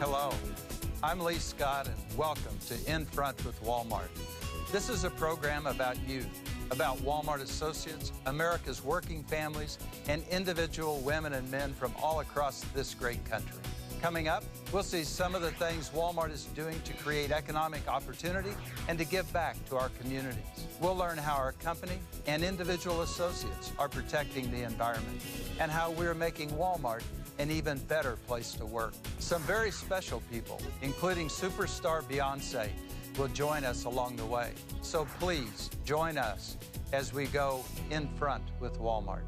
Hello, I'm Lee Scott, and welcome to In Front with Walmart. This is a program about you, about Walmart associates, America's working families, and individual women and men from all across this great country. Coming up, we'll see some of the things Walmart is doing to create economic opportunity and to give back to our communities. We'll learn how our company and individual associates are protecting the environment and how we're making Walmart an even better place to work. Some very special people, including superstar Beyonce, will join us along the way. So please join us as we go in front with Walmart.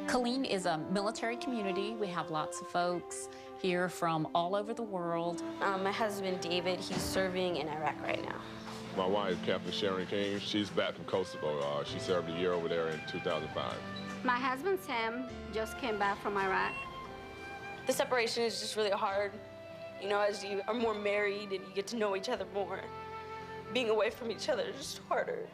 Killeen is a military community. We have lots of folks here from all over the world. My husband, David, he's serving in Iraq right now. My wife, Captain Sharon King, she's back from Kosovo. She served a year over there in 2005. My husband, Sam, just came back from Iraq. The separation is just really hard. You know, as you are more married and you get to know each other more, being away from each other is just harder.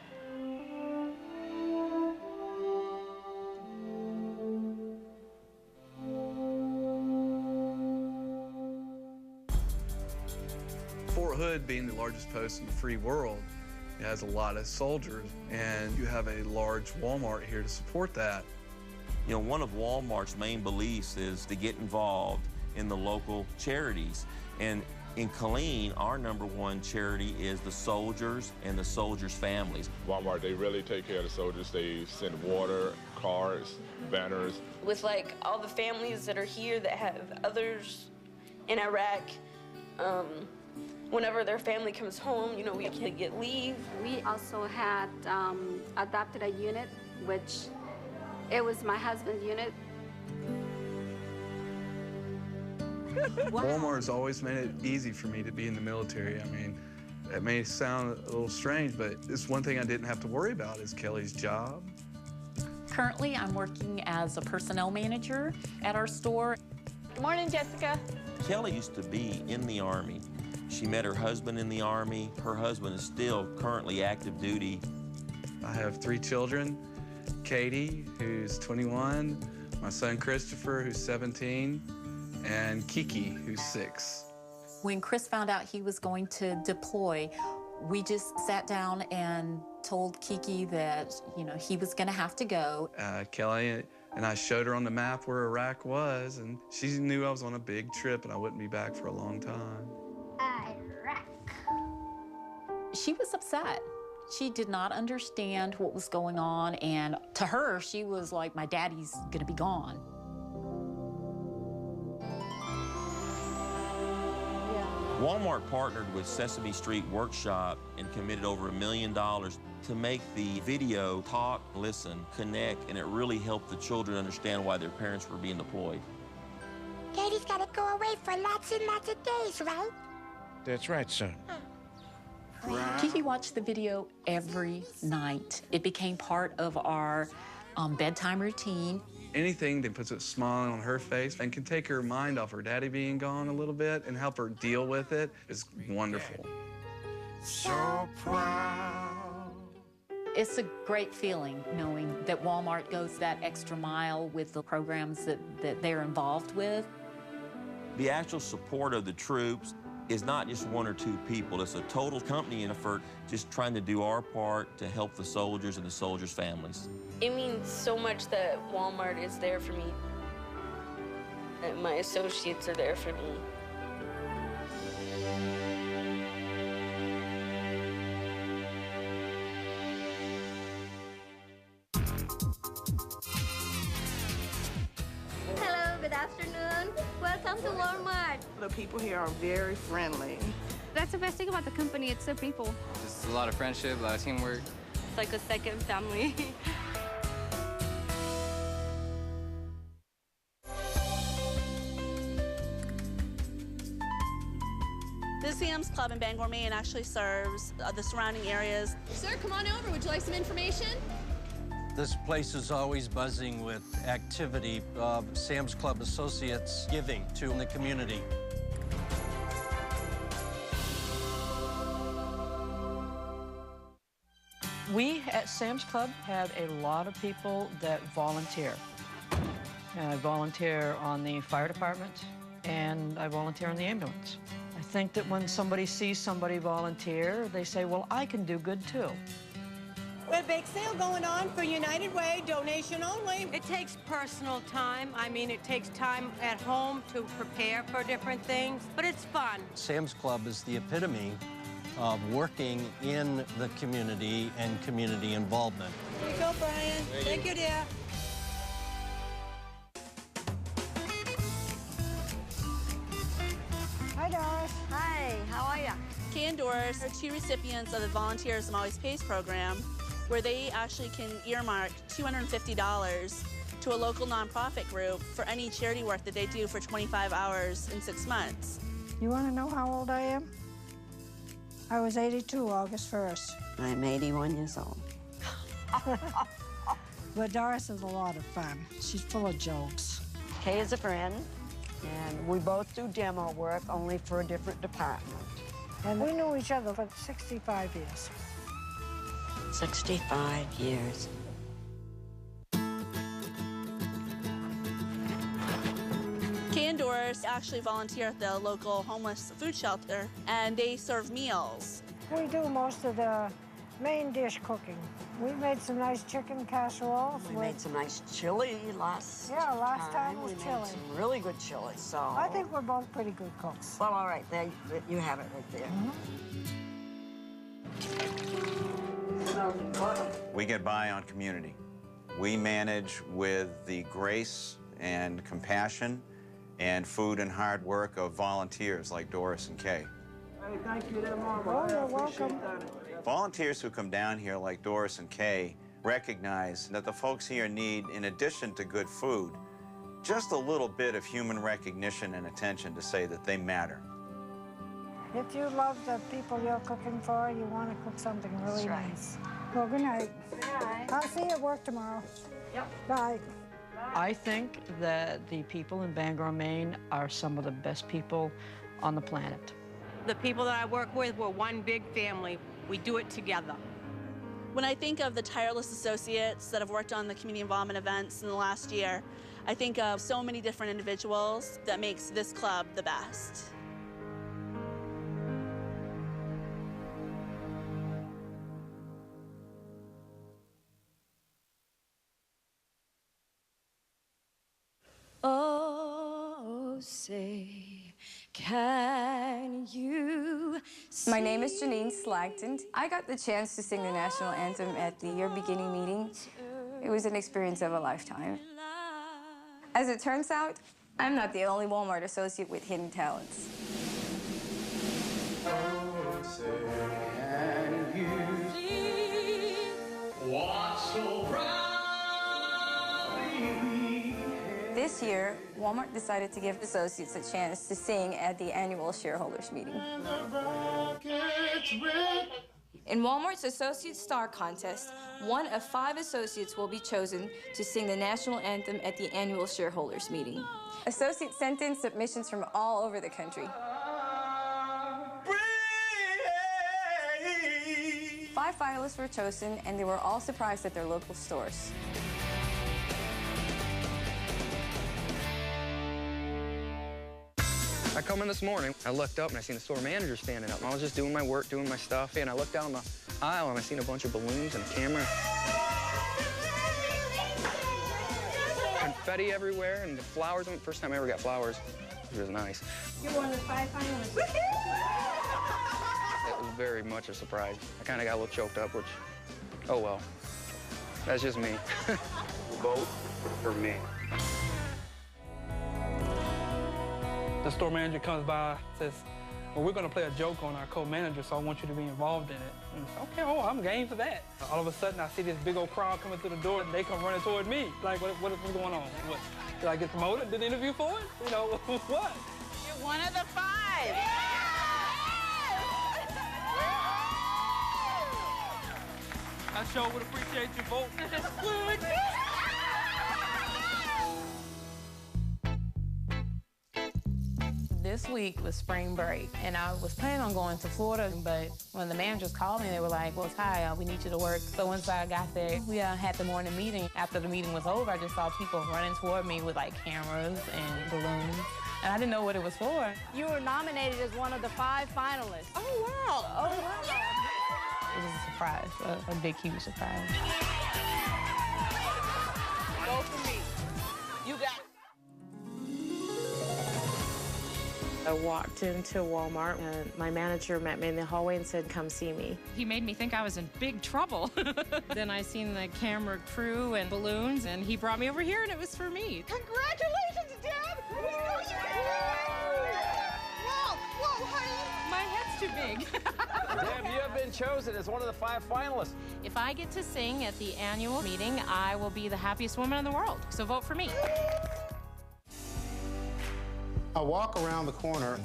Fort Hood, being the largest post in the free world, it has a lot of soldiers, and you have a large Walmart here to support that. You know, one of Walmart's main beliefs is to get involved in the local charities. And in Killeen, our #1 charity is the soldiers and the soldiers' families. Walmart, they really take care of the soldiers. They send water, cars, banners. With like all the families that are here that have others in Iraq, whenever their family comes home, you know, we can get leave. We also had adopted a unit, which it was my husband's unit. Wow. Walmart's always made it easy for me to be in the military. I mean, it may sound a little strange, but it's one thing I didn't have to worry about is Kelly's job. Currently, I'm working as a personnel manager at our store. Good morning, Jessica. Kelly used to be in the Army. She met her husband in the Army. Her husband is still currently active duty. I have 3 children, Katie, who's 21, my son Christopher, who's 17, and Kiki, who's 6. When Chris found out he was going to deploy, we just sat down and told Kiki that, you know, he was going to have to go. Kelly and I showed her on the map where Iraq was, and she knew I was on a big trip and I wouldn't be back for a long time. Iraq. She was upset. She did not understand what was going on, and to her, she was like, my daddy's gonna be gone. Walmart partnered with Sesame Street Workshop and committed over $1 million to make the video talk, listen, connect, and it really helped the children understand why their parents were being deployed. Daddy's gotta go away for lots and lots of days, right? That's right, son. Kiki watched the video every night. It became part of our bedtime routine. Anything that puts a smile on her face and can take her mind off her daddy being gone a little bit and help her deal with it is wonderful. So proud. It's a great feeling knowing that Walmart goes that extra mile with the programs that they're involved with. The actual support of the troops is not just 1 or 2 people. It's a total company effort, just trying to do our part to help the soldiers and the soldiers' families. It means so much that Walmart is there for me, that my associates are there for me. Hello, good afternoon. Welcome to Walmart. The people here are very friendly. That's the best thing about the company, it's the people. Just a lot of friendship, a lot of teamwork. It's like a second family. Club in Bangor, Maine actually serves the surrounding areas. Sir, come on over. Would you like some information? This place is always buzzing with activity of Sam's Club associates giving to the community. We at Sam's Club have a lot of people that volunteer. I volunteer on the fire department, and I volunteer on the ambulance. I think that when somebody sees somebody volunteer, they say, well, I can do good too. We have a bake sale going on for United Way, donation only. It takes personal time. I mean, it takes time at home to prepare for different things, but it's fun. Sam's Club is the epitome of working in the community and community involvement. Here you go, Brian. Thank you, dear. Hi, Doris. Hi, how are you? Kay and Doris are two recipients of the Volunteers Always Pays program, where they actually can earmark $250 to a local nonprofit group for any charity work that they do for 25 hours in 6 months. You want to know how old I am? I was 82 August 1st. I'm 81 years old. But Doris is a lot of fun. She's full of jokes. Kay is a friend, and we both do demo work, only for a different department. And we knew each other for 65 years. 65 years. Kay and Doris actually volunteer at the local homeless food shelter, and they serve meals. We do most of the main dish cooking. We made some nice chicken casseroles. We made some nice chili last time was we chili. made some really good chili, so... I think we're both pretty good cooks. Well, all right, there, you have it right there. We get by on community. We manage with the grace and compassion and food and hard work of volunteers like Doris and Kay. Hey, thank you, Mom. You're welcome. Volunteers who come down here like Doris and Kay recognize that the folks here need, in addition to good food, just a little bit of human recognition and attention to say that they matter. If you love the people you're cooking for, you want to cook something really nice. Well, good night. I'll see you at work tomorrow. Yep. Bye. I think that the people in Bangor, Maine are some of the best people on the planet. The people that I work with, we're one big family. We do it together. When I think of the tireless associates that have worked on the community involvement events in the last year, I think of so many different individuals that makes this club the best. Oh, say, can you see? My name is Janine Slagton. I got the chance to sing the national anthem at the year beginning meeting. It was an experience of a lifetime. As it turns out, I'm not the only Walmart associate with hidden talents. Oh, say, can you see what's so proudly This year, Walmart decided to give associates a chance to sing at the annual shareholders meeting. In Walmart's Associate Star Contest, 1 of 5 associates will be chosen to sing the national anthem at the annual shareholders meeting. Associates sent in submissions from all over the country. 5 finalists were chosen, and they were all surprised at their local stores. I come in this morning, I looked up and I seen the store manager standing up. And I was just doing my work, doing my stuff, and I looked down the aisle and I seen a bunch of balloons and a camera. Confetti everywhere and the flowers. First time I ever got flowers. It was nice. You're one of the 5 finalists. It was very much a surprise. I kind of got a little choked up, which, oh well. That's just me. Vote for me. The store manager comes by, says, well, we're going to play a joke on our co-manager, so I want you to be involved in it. And I said, okay, oh, I'm game for that. All of a sudden, I see this big old crowd coming through the door, and they come running toward me. Like, what's going on? What? Did I get promoted? Did the interview for it? You know, what? You're one of the 5. I sure would appreciate your vote. This week was spring break, and I was planning on going to Florida, but when the managers called me, they were like, well, Ty, we need you to work. So once I got there, we had the morning meeting. After the meeting was over, I just saw people running toward me with, like, cameras and balloons, and I didn't know what it was for. You were nominated as one of the 5 finalists. Oh, wow. Oh, wow. Yeah. It was a surprise, a big, huge surprise. Go for me. You got it. I walked into Walmart, and my manager met me in the hallway and said, come see me. He made me think I was in big trouble. Then I seen the camera crew and balloons, and he brought me over here, and it was for me. Congratulations, Deb! Whoa, honey! My head's too big. Deb, you have been chosen as one of the 5 finalists. If I get to sing at the annual meeting, I will be the happiest woman in the world. So vote for me. I walk around the corner,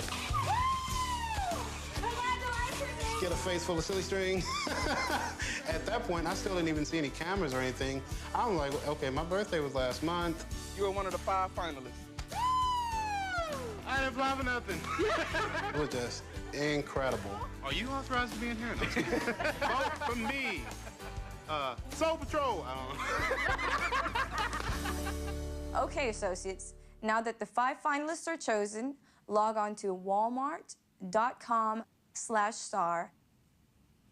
get a face full of silly string. At that point, I still didn't even see any cameras or anything. I'm like, okay, my birthday was last month. You were one of the 5 finalists. I didn't apply for nothing. It was just incredible. Are you authorized to be in here? No. Vote for me. Soul Patrol. Okay, associates. Now that the 5 finalists are chosen, log on to walmart.com/star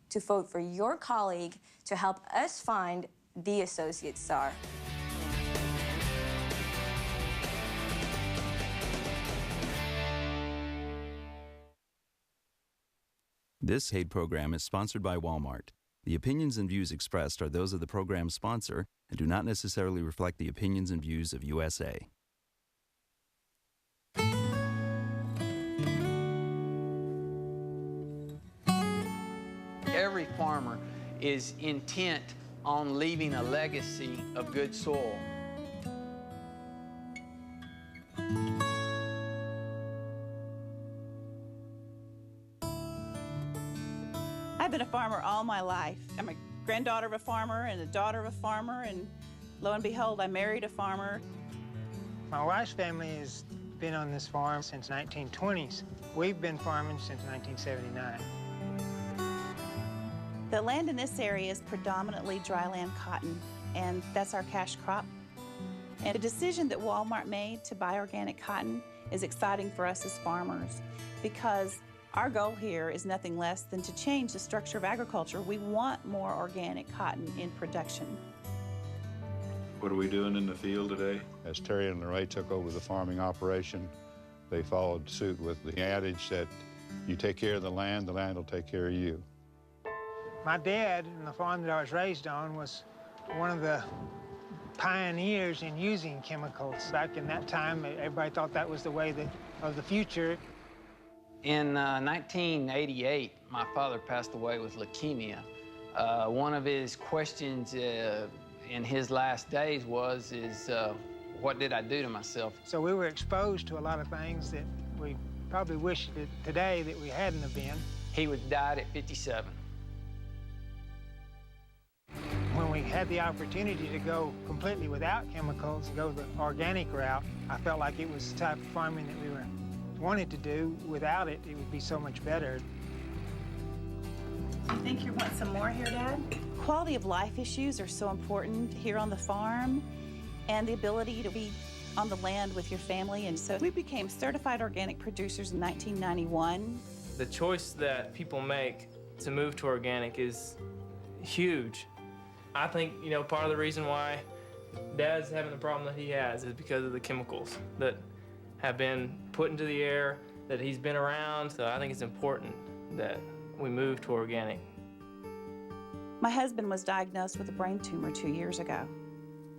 to vote for your colleague to help us find the associate star. This paid program is sponsored by Walmart. The opinions and views expressed are those of the program's sponsor and do not necessarily reflect the opinions and views of USA. Every farmer is intent on leaving a legacy of good soil. I've been a farmer all my life. I'm a granddaughter of a farmer and a daughter of a farmer, and lo and behold, I married a farmer. My wife's family has been on this farm since 1920s. We've been farming since 1979. The land in this area is predominantly dryland cotton, and that's our cash crop. And the decision that Walmart made to buy organic cotton is exciting for us as farmers, because our goal here is nothing less than to change the structure of agriculture. We want more organic cotton in production. What are we doing in the field today? As Terry and Lorraine took over the farming operation, they followed suit with the adage that you take care of the land will take care of you. My dad, and the farm that I was raised on, was one of the pioneers in using chemicals. Back in that time, everybody thought that was the way of the future. In 1988, my father passed away with leukemia. One of his questions in his last days was, what did I do to myself? So we were exposed to a lot of things that we probably wish that today that we hadn't have been. He died at 57. When we had the opportunity to go completely without chemicals, go the organic route, I felt like it was the type of farming that we wanted to do. Without it, it would be so much better. You think you want some more here, Dad? Quality of life issues are so important here on the farm, and the ability to be on the land with your family. And so we became certified organic producers in 1991. The choice that people make to move to organic is huge. I think, part of the reason why Dad's having the problem that he has is because of the chemicals that have been put into the air, that he's been around. So I think it's important that we move to organic. My husband was diagnosed with a brain tumor 2 years ago.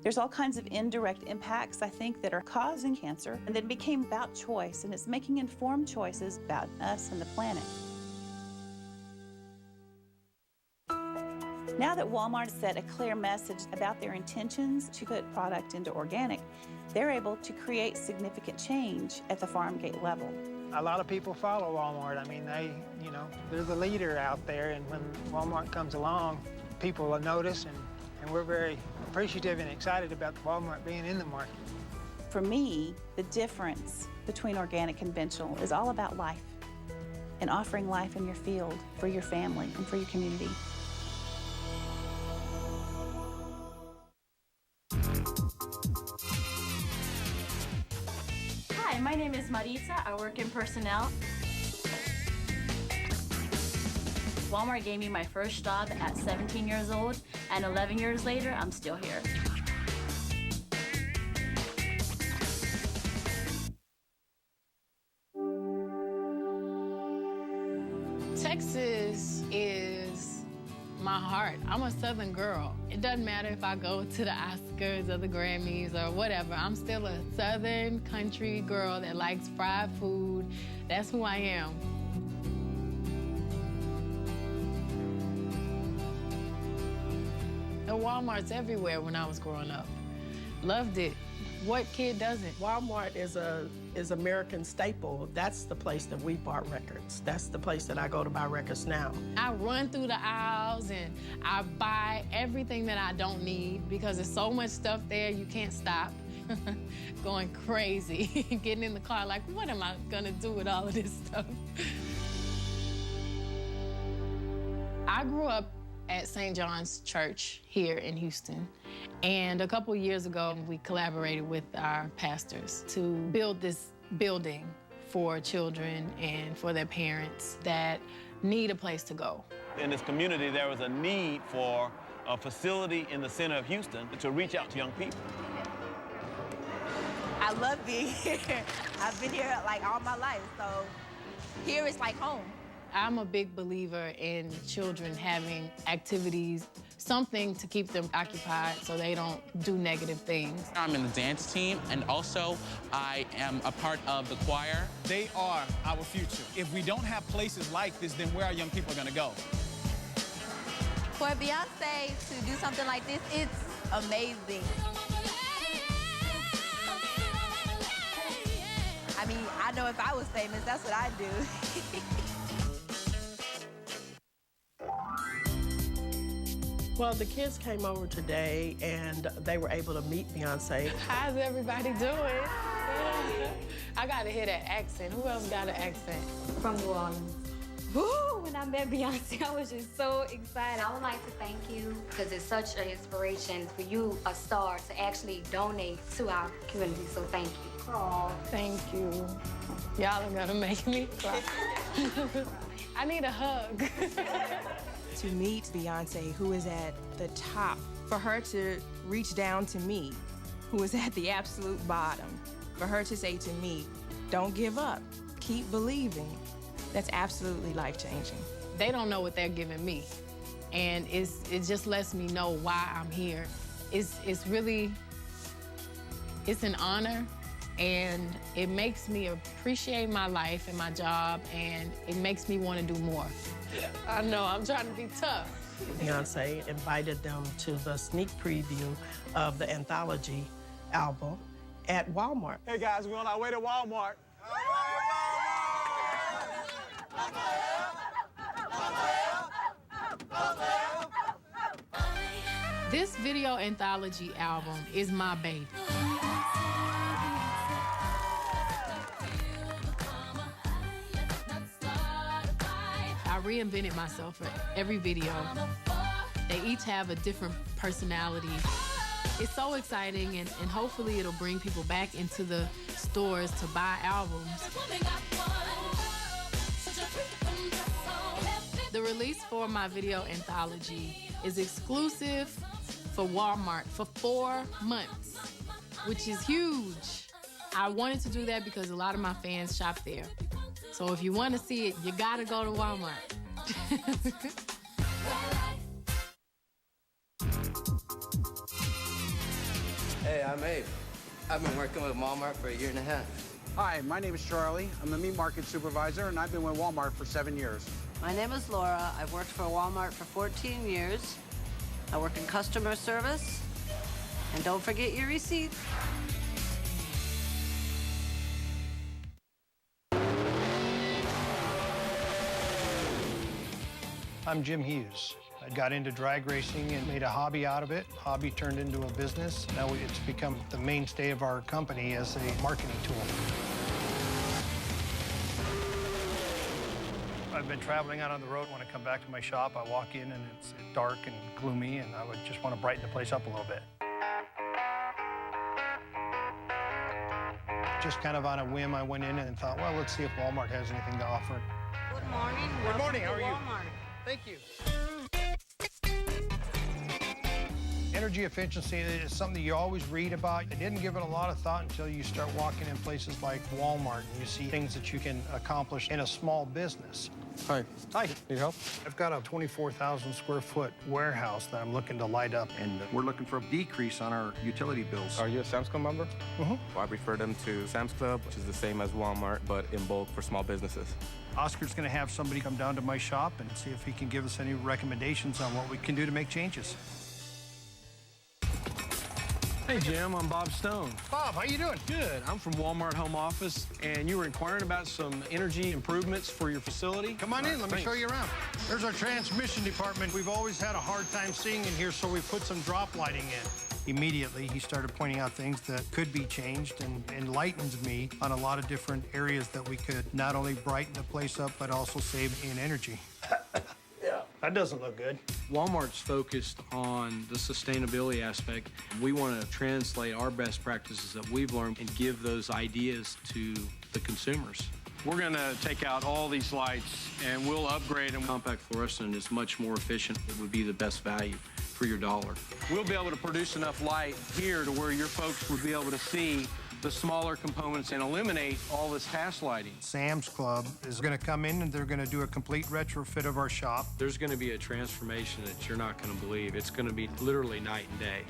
There's all kinds of indirect impacts, I think, that are causing cancer, and then it became about choice, and it's making informed choices about us and the planet. Now that Walmart has set a clear message about their intentions to put product into organic, they're able to create significant change at the farm gate level. A lot of people follow Walmart. I mean, they're the leader out there, and when Walmart comes along, people will notice, and we're very appreciative and excited about Walmart being in the market. For me, the difference between organic and conventional is all about life and offering life in your field for your family and for your community. Hi, my name is Maritza. I work in personnel. Walmart gave me my first job at 17 years old, and 11 years later, I'm still here. Texas is my heart. I'm a Southern girl. It doesn't matter if I go to the Oscars or the Grammys or whatever. I'm still a Southern country girl that likes fried food. That's who I am. The Walmart's everywhere when I was growing up. Loved it. What kid doesn't? Walmart is American staple. That's the place that we bought records. That's the place that I go to buy records now. I run through the aisles and I buy everything that I don't need because there's so much stuff there you can't stop. Going crazy, getting in the car like, what am I gonna do with all of this stuff? I grew up at St. John's Church here in Houston. And a couple years ago, we collaborated with our pastors to build this building for children and for their parents that need a place to go. In this community, there was a need for a facility in the center of Houston to reach out to young people. I love being here. I've been here like all my life, so here is like home. I'm a big believer in children having activities, something to keep them occupied so they don't do negative things. I'm in the dance team, and also I am a part of the choir. They are our future. If we don't have places like this, then where are young people gonna go? For Beyonce to do something like this, it's amazing. I mean, I know if I was famous, that's what I'd do. Well, the kids came over today, and they were able to meet Beyonce. How's everybody doing? I gotta hear that accent. Who else got an accent? From New Orleans. Woo! When I met Beyonce, I was just so excited. I would like to thank you because it's such an inspiration for you, a star, to actually donate to our community, so thank you. Oh, thank you. Y'all are gonna make me cry. I need a hug. To meet Beyonce, who is at the top, for her to reach down to me, who is at the absolute bottom, for her to say to me, don't give up, keep believing, that's absolutely life-changing. They don't know what they're giving me, and it just lets me know why I'm here. It's an honor, and it makes me appreciate my life and my job, and it makes me want to do more. I know, I'm trying to be tough. Beyonce invited them to the sneak preview of the anthology album at Walmart. Hey guys, we're on our way to Walmart. This video anthology album is my baby. I reinvented myself for every video. They each have a different personality. It's so exciting, and hopefully it'll bring people back into the stores to buy albums. The release for my video anthology is exclusive for Walmart for 4 months, which is huge. I wanted to do that because a lot of my fans shop there. So if you want to see it, you gotta go to Walmart. Hey, I'm Abe. I've been working with Walmart for 1.5 years. Hi, my name is Charlie. I'm the meat market supervisor, and I've been with Walmart for 7 years. My name is Laura. I've worked for Walmart for 14 years. I work in customer service. And don't forget your receipt. I'm Jim Hughes. I got into drag racing and made a hobby out of it. Hobby turned into a business. Now it's become the mainstay of our company as a marketing tool. I've been traveling out on the road. When I come back to my shop, I walk in and it's dark and gloomy, and I would just want to brighten the place up a little bit. Just kind of on a whim, I went in and thought, well, let's see if Walmart has anything to offer. Good morning. Good morning. How are you? Walmart. Thank you. Energy efficiency is something that you always read about. I didn't give it a lot of thought until you start walking in places like Walmart and you see things that you can accomplish in a small business. Hi. Hi. Need help? I've got a 24,000 square foot warehouse that I'm looking to light up. And we're looking for a decrease on our utility bills. Are you a Sam's Club member? Mm-hmm. I refer them to Sam's Club, which is the same as Walmart, but in bulk for small businesses. Oscar's going to have somebody come down to my shop and see if he can give us any recommendations on what we can do to make changes. Hey, Jim, I'm Bob Stone. Bob, how you doing? Good. I'm from Walmart Home Office, and you were inquiring about some energy improvements for your facility? Come on in, let me show you around. There's our transmission department. We've always had a hard time seeing in here, so we put some drop lighting in. Immediately, he started pointing out things that could be changed and enlightened me on a lot of different areas that we could not only brighten the place up, but also save in energy. Yeah, that doesn't look good. Walmart's focused on the sustainability aspect. We want to translate our best practices that we've learned and give those ideas to the consumers. We're going to take out all these lights and we'll upgrade them. Compact fluorescent is much more efficient. It would be the best value for your dollar. We'll be able to produce enough light here to where your folks would be able to see the smaller components and eliminate all this hash lighting. Sam's Club is going to come in and they're going to do a complete retrofit of our shop. There's going to be a transformation that you're not going to believe. It's going to be literally night and day.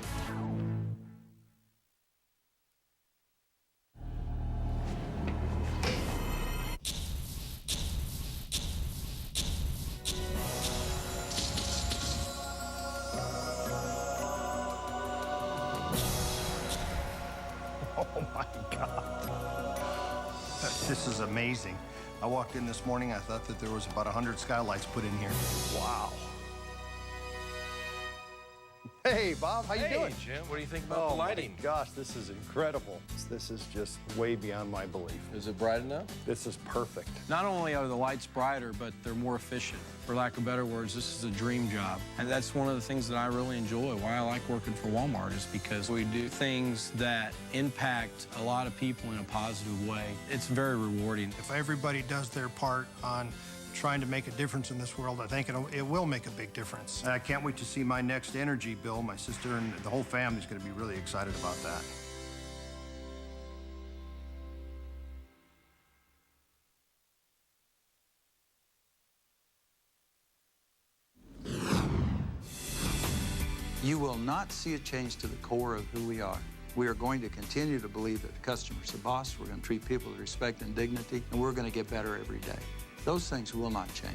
Oh my God. This is amazing. I walked in this morning, I thought that there was about 100 skylights put in here. Wow. Hey, Bob, how you doing? Hey, Jim, what do you think about the lighting? My gosh, this is incredible. This is just way beyond my belief. Is it bright enough? This is perfect. Not only are the lights brighter, but they're more efficient. For lack of better words, this is a dream job. And that's one of the things that I really enjoy, why I like working for Walmart, is because we do things that impact a lot of people in a positive way. It's very rewarding. If everybody does their part on trying to make a difference in this world, I think it will make a big difference. And I can't wait to see my next energy bill. My sister and the whole family's going to be really excited about that. You will not see a change to the core of who we are. We are going to continue to believe that the customer's the boss. We're going to treat people with respect and dignity, and we're going to get better every day. Those things will not change.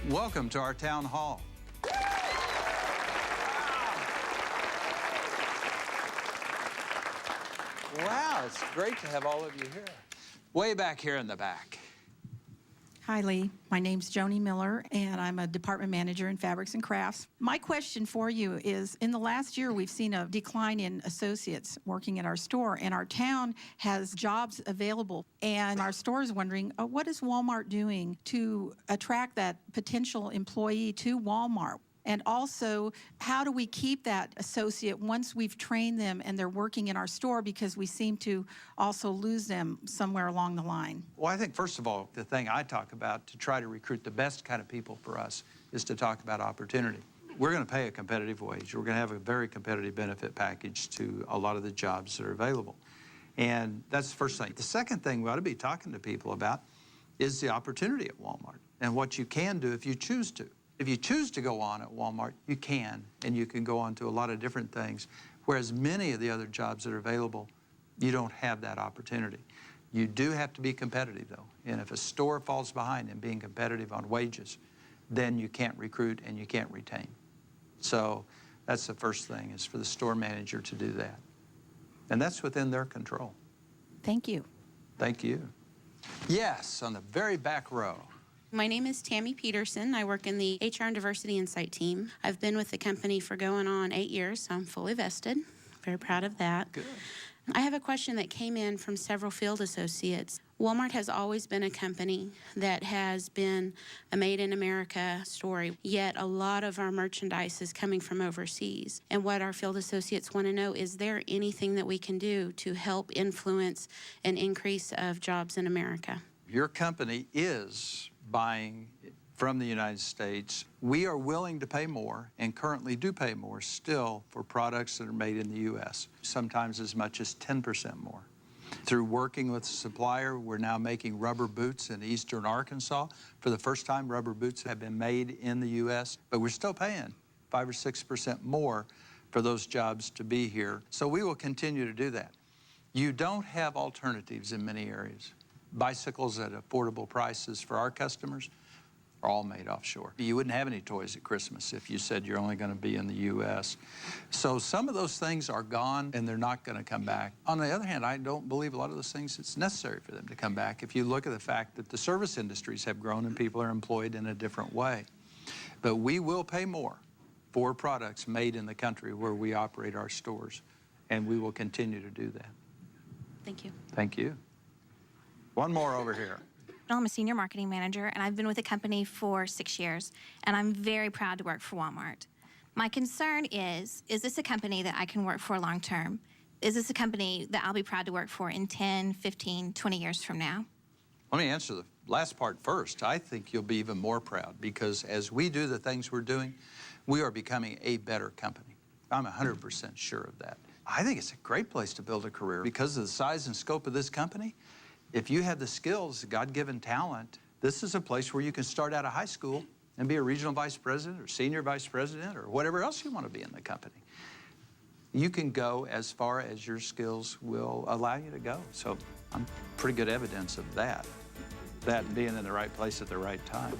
Welcome to our town hall. Wow, it's great to have all of you here. Way back here in the back. Hi, Lee. My name's Joni Miller, and I'm a department manager in Fabrics and Crafts. My question for you is, in the last year, we've seen a decline in associates working at our store, and our town has jobs available, and our store is wondering, what is Walmart doing to attract that potential employee to Walmart? And also, how do we keep that associate once we've trained them and they're working in our store, because we seem to also lose them somewhere along the line? Well, I think, first of all, the thing I talk about to try to recruit the best kind of people for us is to talk about opportunity. We're going to pay a competitive wage. We're going to have a very competitive benefit package to a lot of the jobs that are available. And that's the first thing. The second thing we ought to be talking to people about is the opportunity at Walmart and what you can do if you choose to. If you choose to go on at Walmart, you can, and you can go on to a lot of different things, whereas many of the other jobs that are available, you don't have that opportunity. You do have to be competitive, though, and if a store falls behind in being competitive on wages, then you can't recruit and you can't retain. So that's the first thing, is for the store manager to do that. And that's within their control. Thank you. Thank you. Yes, on the very back row. My name is Tammy Peterson. I work in the HR and Diversity Insight team. I've been with the company for going on 8 years, so I'm fully vested. Very proud of that. Good. I have a question that came in from several field associates. Walmart has always been a company that has been a made in America story, yet a lot of our merchandise is coming from overseas. And what our field associates want to know, is there anything that we can do to help influence an increase of jobs in America? Your company is buying from the United States. We are willing to pay more, and currently do pay more still, for products that are made in the U.S., sometimes as much as 10% more. Through working with a supplier, we're now making rubber boots in eastern Arkansas. For the first time, rubber boots have been made in the U.S., but we're still paying 5 or 6% more for those jobs to be here. So we will continue to do that. You don't have alternatives in many areas. Bicycles at affordable prices for our customers are all made offshore. You wouldn't have any toys at Christmas if you said you're only going to be in the U.S. So some of those things are gone, and they're not going to come back. On the other hand, I don't believe a lot of those things it's necessary for them to come back if you look at the fact that the service industries have grown and people are employed in a different way. But we will pay more for products made in the country where we operate our stores, and we will continue to do that. Thank you. Thank you. One more over here. I'm a senior marketing manager, and I've been with the company for 6 years, and I'm very proud to work for Walmart. My concern is this a company that I can work for long term? Is this a company that I'll be proud to work for in 10, 15, 20 years from now? Let me answer the last part first. I think you'll be even more proud, because as we do the things we're doing, we are becoming a better company. I'm 100% sure of that. I think it's a great place to build a career because of the size and scope of this company. If you have the skills, God-given talent, this is a place where you can start out of high school and be a regional vice president or senior vice president or whatever else you want to be in the company. You can go as far as your skills will allow you to go. So I'm pretty good evidence of that. That and being in the right place at the right time.